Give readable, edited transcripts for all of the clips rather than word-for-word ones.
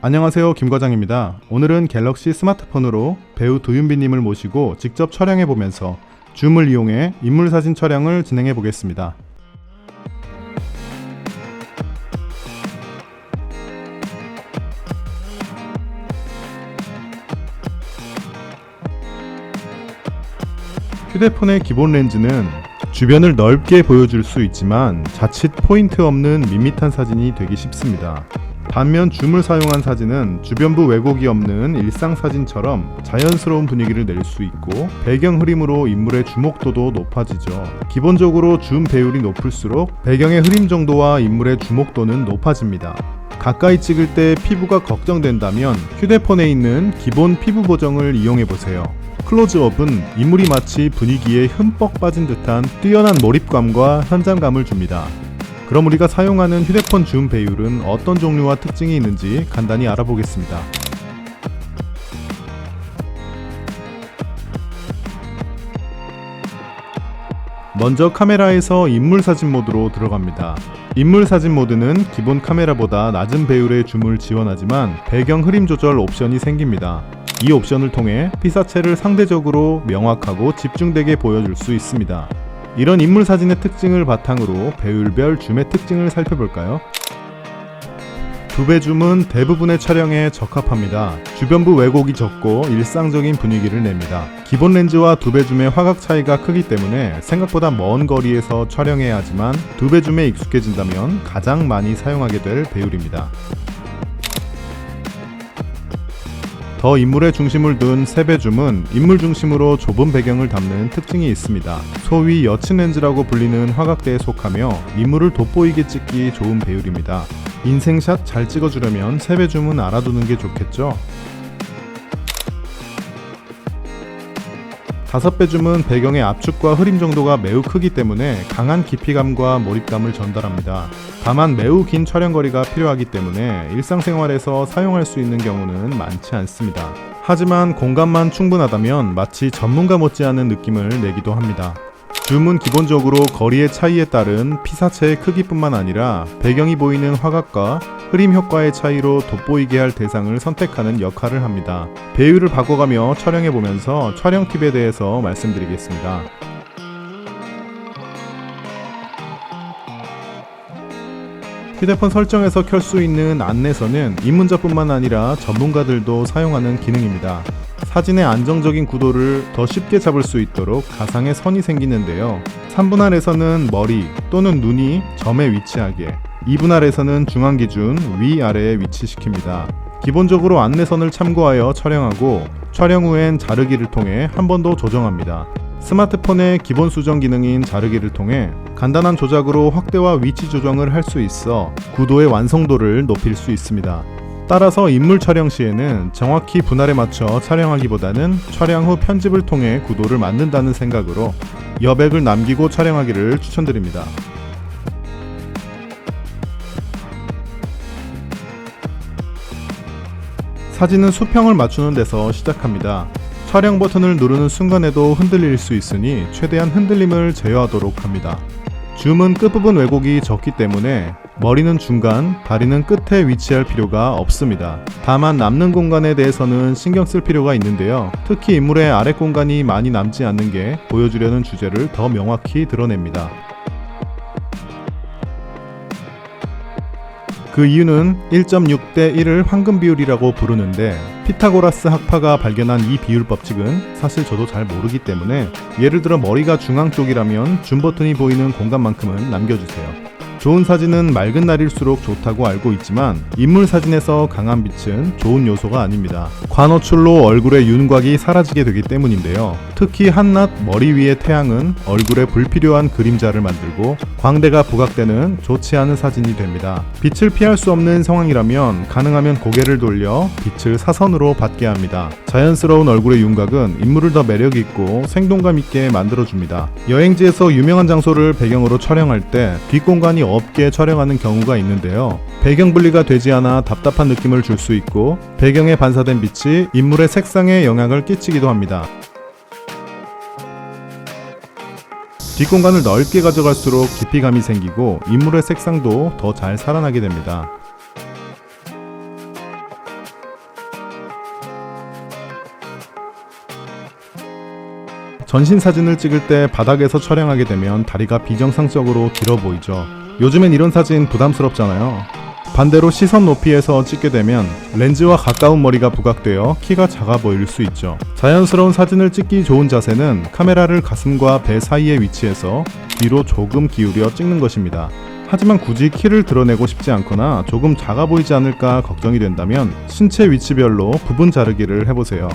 안녕하세요, 김과장입니다. 오늘은 갤럭시 스마트폰으로 배우 도윤비님을 모시고 직접 촬영해보면서 줌을 이용해 인물사진 촬영을 진행해보겠습니다. 휴대폰의 기본 렌즈는 주변을 넓게 보여줄 수 있지만 자칫 포인트 없는 밋밋한 사진이 되기 쉽습니다. 반면 줌을 사용한 사진은 주변부 왜곡이 없는 일상사진처럼 자연스러운 분위기를 낼 수 있고 배경 흐림으로 인물의 주목도도 높아지죠. 기본적으로 줌 배율이 높을수록 배경의 흐림 정도와 인물의 주목도는 높아집니다. 가까이 찍을 때 피부가 걱정된다면 휴대폰에 있는 기본 피부 보정을 이용해보세요. 클로즈업은 인물이 마치 분위기에 흠뻑 빠진 듯한 뛰어난 몰입감과 현장감을 줍니다. 그럼 우리가 사용하는 휴대폰 줌 배율은 어떤 종류와 특징이 있는지 간단히 알아보겠습니다. 먼저 카메라에서 인물사진 모드로 들어갑니다. 인물사진 모드는 기본 카메라보다 낮은 배율의 줌을 지원하지만 배경 흐림 조절 옵션이 생깁니다. 이 옵션을 통해 피사체를 상대적으로 명확하고 집중되게 보여줄 수 있습니다. 이런 인물사진의 특징을 바탕으로 배율별 줌의 특징을 살펴볼까요? 2배 줌은 대부분의 촬영에 적합합니다. 주변부 왜곡이 적고 일상적인 분위기를 냅니다. 기본 렌즈와 2배 줌의 화각 차이가 크기 때문에 생각보다 먼 거리에서 촬영해야 하지만 2배 줌에 익숙해진다면 가장 많이 사용하게 될 배율입니다. 더 인물의 중심을 둔 3배 줌은 인물 중심으로 좁은 배경을 담는 특징이 있습니다. 소위 여친 렌즈라고 불리는 화각대에 속하며 인물을 돋보이게 찍기 좋은 배율입니다. 인생샷 잘 찍어주려면 3배 줌은 알아두는 게 좋겠죠? 5배 줌은 배경의 압축과 흐림 정도가 매우 크기 때문에 강한 깊이감과 몰입감을 전달합니다. 다만 매우 긴 촬영거리가 필요하기 때문에 일상생활에서 사용할 수 있는 경우는 많지 않습니다. 하지만 공간만 충분하다면 마치 전문가 못지않은 느낌을 내기도 합니다. 줌은 기본적으로 거리의 차이에 따른 피사체의 크기뿐만 아니라 배경이 보이는 화각과 흐림 효과의 차이로 돋보이게 할 대상을 선택하는 역할을 합니다. 배율을 바꿔가며 촬영해보면서 촬영 팁에 대해서 말씀드리겠습니다. 휴대폰 설정에서 켤 수 있는 안내선은 입문자뿐만 아니라 전문가들도 사용하는 기능입니다. 사진의 안정적인 구도를 더 쉽게 잡을 수 있도록 가상의 선이 생기는데요. 3분할에서는 머리 또는 눈이 점에 위치하게, 2분할에서는 중앙 기준 위아래에 위치시킵니다. 기본적으로 안내선을 참고하여 촬영하고 촬영 후엔 자르기를 통해 한 번 더 조정합니다. 스마트폰의 기본 수정 기능인 자르기를 통해 간단한 조작으로 확대와 위치 조정을 할 수 있어 구도의 완성도를 높일 수 있습니다. 따라서 인물 촬영 시에는 정확히 분할에 맞춰 촬영하기보다는 촬영 후 편집을 통해 구도를 만든다는 생각으로 여백을 남기고 촬영하기를 추천드립니다. 사진은 수평을 맞추는 데서 시작합니다. 촬영 버튼을 누르는 순간에도 흔들릴 수 있으니 최대한 흔들림을 제어하도록 합니다. 줌은 끝부분 왜곡이 적기 때문에 머리는 중간, 다리는 끝에 위치할 필요가 없습니다. 다만 남는 공간에 대해서는 신경 쓸 필요가 있는데요. 특히 인물의 아래 공간이 많이 남지 않는 게 보여주려는 주제를 더 명확히 드러냅니다. 그 이유는 1.6대 1을 황금 비율이라고 부르는데 피타고라스 학파가 발견한 이 비율 법칙은 사실 저도 잘 모르기 때문에 예를 들어 머리가 중앙 쪽이라면 줌 버튼이 보이는 공간만큼은 남겨주세요. 좋은 사진은 맑은 날일수록 좋다고 알고 있지만 인물 사진에서 강한 빛은 좋은 요소가 아닙니다. 관호출로 얼굴의 윤곽이 사라지게 되기 때문인데요. 특히 한낮 머리 위의 태양은 얼굴에 불필요한 그림자를 만들고 광대가 부각되는 좋지 않은 사진이 됩니다. 빛을 피할 수 없는 상황이라면 가능하면 고개를 돌려 빛을 사선으로 받게 합니다. 자연스러운 얼굴의 윤곽은 인물을 더 매력있고 생동감 있게 만들어줍니다. 여행지에서 유명한 장소를 배경으로 촬영할 때 뒷공간이 없게 촬영하는 경우가 있는데요. 배경 분리가 되지 않아 답답한 느낌을 줄 수 있고 배경에 반사된 빛이 인물의 색상에 영향을 끼치기도 합니다. 뒷공간을 넓게 가져갈수록 깊이감이 생기고 인물의 색상도 더 잘 살아나게 됩니다. 전신 사진을 찍을 때 바닥에서 촬영하게 되면 다리가 비정상적으로 길어 보이죠. 요즘엔 이런 사진 부담스럽잖아요. 반대로 시선 높이에서 찍게 되면 렌즈와 가까운 머리가 부각되어 키가 작아 보일 수 있죠. 자연스러운 사진을 찍기 좋은 자세는 카메라를 가슴과 배 사이에 위치해서 뒤로 조금 기울여 찍는 것입니다. 하지만 굳이 키를 드러내고 싶지 않거나 조금 작아 보이지 않을까 걱정이 된다면 신체 위치별로 부분 자르기를 해보세요.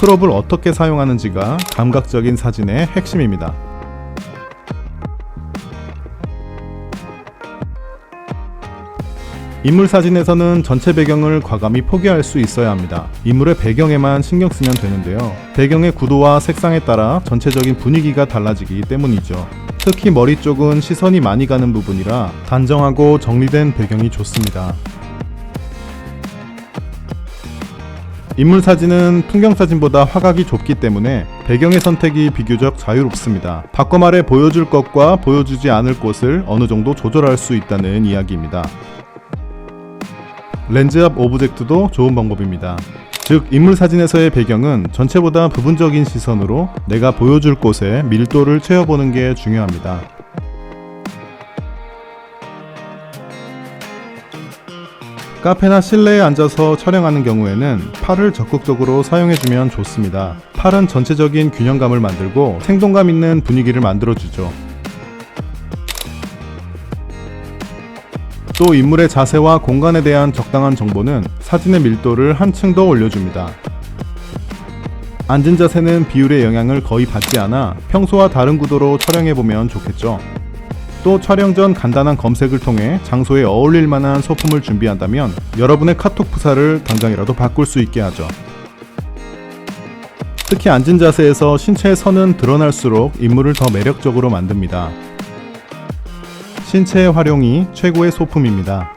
크롭을 어떻게 사용하는지가 감각적인 사진의 핵심입니다. 인물 사진에서는 전체 배경을 과감히 포기할 수 있어야 합니다. 인물의 배경에만 신경 쓰면 되는데요. 배경의 구도와 색상에 따라 전체적인 분위기가 달라지기 때문이죠. 특히 머리 쪽은 시선이 많이 가는 부분이라 단정하고 정리된 배경이 좋습니다. 인물 사진은 풍경 사진보다 화각이 좁기 때문에 배경의 선택이 비교적 자유롭습니다. 바꿔 말해 보여줄 것과 보여주지 않을 곳을 어느 정도 조절할 수 있다는 이야기입니다. 렌즈 앞 오브젝트도 좋은 방법입니다. 즉, 인물 사진에서의 배경은 전체보다 부분적인 시선으로 내가 보여줄 곳에 밀도를 채워보는 게 중요합니다. 카페나 실내에 앉아서 촬영하는 경우에는 팔을 적극적으로 사용해주면 좋습니다. 팔은 전체적인 균형감을 만들고 생동감 있는 분위기를 만들어주죠. 또 인물의 자세와 공간에 대한 적당한 정보는 사진의 밀도를 한층 더 올려줍니다. 앉은 자세는 비율의 영향을 거의 받지 않아 평소와 다른 구도로 촬영해보면 좋겠죠. 또 촬영 전 간단한 검색을 통해 장소에 어울릴 만한 소품을 준비한다면 여러분의 카톡 프사를 당장이라도 바꿀 수 있게 하죠. 특히 앉은 자세에서 신체의 선은 드러날수록 인물을 더 매력적으로 만듭니다. 신체의 활용이 최고의 소품입니다.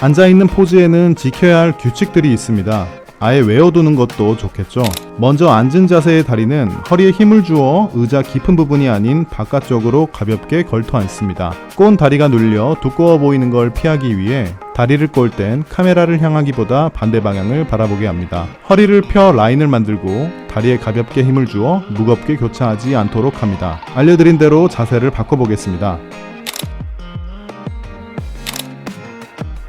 앉아있는 포즈에는 지켜야 할 규칙들이 있습니다. 아예 외워두는 것도 좋겠죠. 먼저 앉은 자세의 다리는 허리에 힘을 주어 의자 깊은 부분이 아닌 바깥쪽으로 가볍게 걸터 앉습니다. 꼬은 다리가 눌려 두꺼워 보이는 걸 피하기 위해 다리를 꼴 땐 카메라를 향하기보다 반대 방향을 바라보게 합니다. 허리를 펴 라인을 만들고 다리에 가볍게 힘을 주어 무겁게 교차하지 않도록 합니다. 알려드린 대로 자세를 바꿔보겠습니다.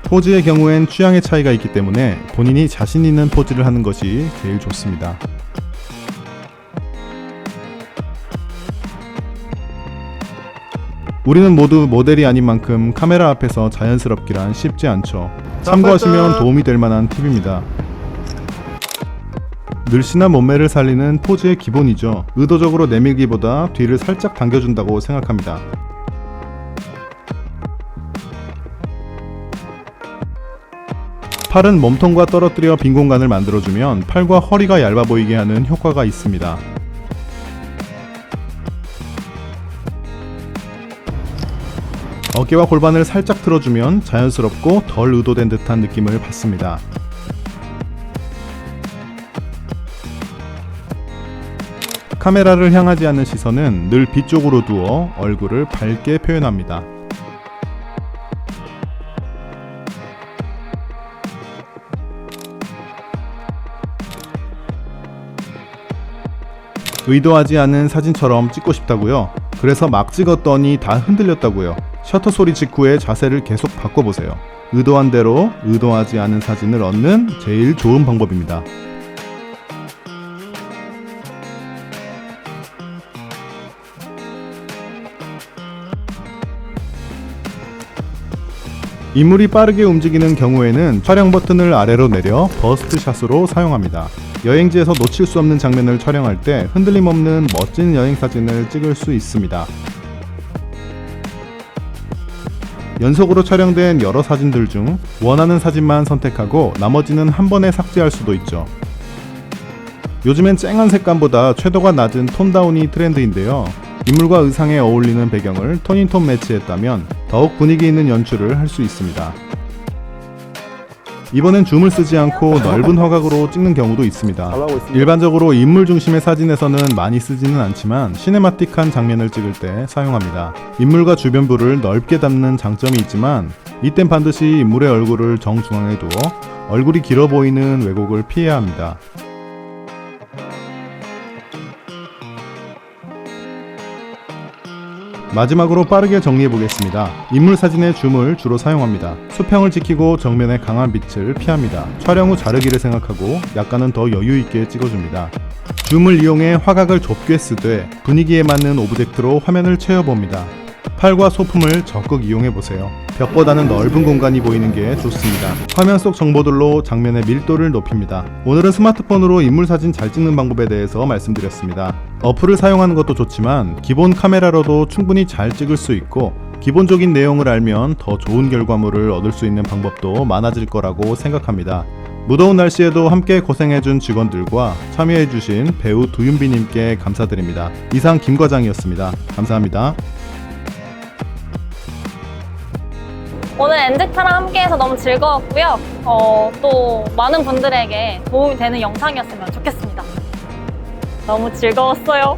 포즈의 경우엔 취향의 차이가 있기 때문에 본인이 자신 있는 포즈를 하는 것이 제일 좋습니다. 우리는 모두 모델이 아닌 만큼 카메라 앞에서 자연스럽기란 쉽지 않죠. 참고하시면 도움이 될 만한 팁입니다. 늘씬한 몸매를 살리는 포즈의 기본이죠. 의도적으로 내밀기보다 뒤를 살짝 당겨준다고 생각합니다. 팔은 몸통과 떨어뜨려 빈 공간을 만들어주면 팔과 허리가 얇아 보이게 하는 효과가 있습니다. 어깨와 골반을 살짝 틀어주면 자연스럽고 덜 의도된 듯한 느낌을 받습니다. 카메라를 향하지 않는 시선은 늘 뒤쪽으로 두어 얼굴을 밝게 표현합니다. 의도하지 않은 사진처럼 찍고 싶다고요? 그래서 막 찍었더니 다 흔들렸다고요? 셔터 소리 직후에 자세를 계속 바꿔보세요. 의도한 대로 의도하지 않은 사진을 얻는 제일 좋은 방법입니다. 인물이 빠르게 움직이는 경우에는 촬영 버튼을 아래로 내려 버스트 샷으로 사용합니다. 여행지에서 놓칠 수 없는 장면을 촬영할 때 흔들림 없는 멋진 여행 사진을 찍을 수 있습니다. 연속으로 촬영된 여러 사진들 중 원하는 사진만 선택하고 나머지는 한 번에 삭제할 수도 있죠. 요즘엔 쨍한 색감보다 채도가 낮은 톤다운이 트렌드인데요. 인물과 의상에 어울리는 배경을 톤인톤 매치했다면 더욱 분위기 있는 연출을 할 수 있습니다. 이번엔 줌을 쓰지 않고 넓은 화각으로 찍는 경우도 있습니다. 잘 나오고 있습니다. 일반적으로 인물 중심의 사진에서는 많이 쓰지는 않지만 시네마틱한 장면을 찍을 때 사용합니다. 인물과 주변부를 넓게 담는 장점이 있지만 이땐 반드시 인물의 얼굴을 정중앙에 두어 얼굴이 길어 보이는 왜곡을 피해야 합니다. 마지막으로 빠르게 정리해 보겠습니다. 인물 사진의 줌을 주로 사용합니다. 수평을 지키고 정면의 강한 빛을 피합니다. 촬영 후 자르기를 생각하고 약간은 더 여유 있게 찍어줍니다. 줌을 이용해 화각을 좁게 쓰되 분위기에 맞는 오브젝트로 화면을 채워봅니다. 팔과 소품을 적극 이용해 보세요. 벽보다는 넓은 공간이 보이는 게 좋습니다. 화면 속 정보들로 장면의 밀도를 높입니다. 오늘은 스마트폰으로 인물 사진 잘 찍는 방법에 대해서 말씀드렸습니다. 어플을 사용하는 것도 좋지만 기본 카메라로도 충분히 잘 찍을 수 있고 기본적인 내용을 알면 더 좋은 결과물을 얻을 수 있는 방법도 많아질 거라고 생각합니다. 무더운 날씨에도 함께 고생해준 직원들과 참여해주신 배우 두윤비님께 감사드립니다. 이상 김과장이었습니다. 감사합니다. 오늘 엔젝타랑 함께해서 너무 즐거웠고요. 또 많은 분들에게 도움이 되는 영상이었으면 좋겠습니다. 너무 즐거웠어요.